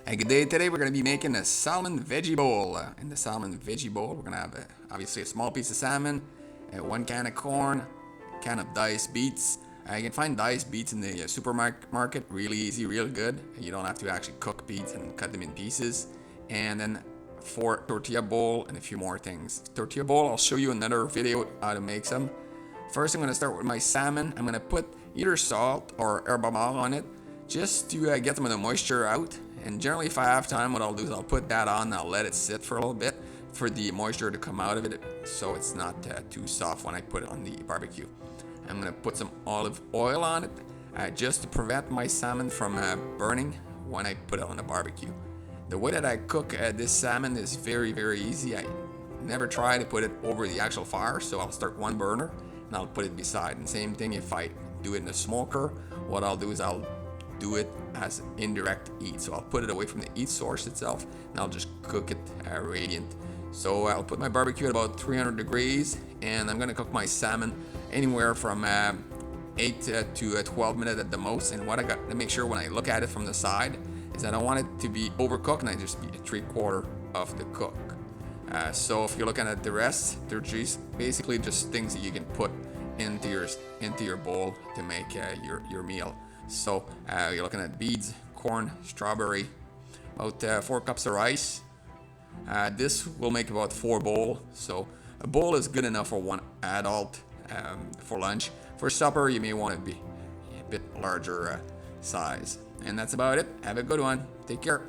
Hey, good day. Today we're going to be making a salmon veggie bowl. In the salmon veggie bowl, we're going to have obviously a small piece of salmon, one can of corn, a can of diced beets. You can find diced beets in the supermarket, really easy, real good. You don't have to actually cook beets and cut them in pieces. And then 4 tortilla bowl and a few more things. Tortilla bowl, I'll show you another video how to make some. First, I'm going to start with my salmon. I'm going to put either salt or herba male on it just to get some of the moisture out. And generally, if I have time, what I'll do is I'll put that on and I'll let it sit for a little bit for the moisture to come out of it so it's not too soft when I put it on the barbecue. I'm going to put some olive oil on it just to prevent my salmon from burning when I put it on the barbecue. The way that I cook this salmon is very, very easy. I never try to put it over the actual fire, so I'll start one burner and I'll put it beside. And same thing if I do it in a smoker, what I'll do is I'll do it as indirect heat. So I'll put it away from the heat source itself and I'll just cook it radiant. So I'll put my barbecue at about 300 degrees and I'm gonna cook my salmon anywhere from 8 to 12 minutes at the most. And what I got to make sure when I look at it from the side is that I want it to be overcooked and I just be 3/4 of the cook. So if you're looking at the rest, they're just basically just things that you can put into your bowl to make your meal. So you're looking at beets, corn, strawberry, about 4 cups of rice. This will make about 4 bowls. So a bowl is good enough for one adult for lunch. For supper, you may want to be a bit larger size. And that's about it. Have a good one. Take care.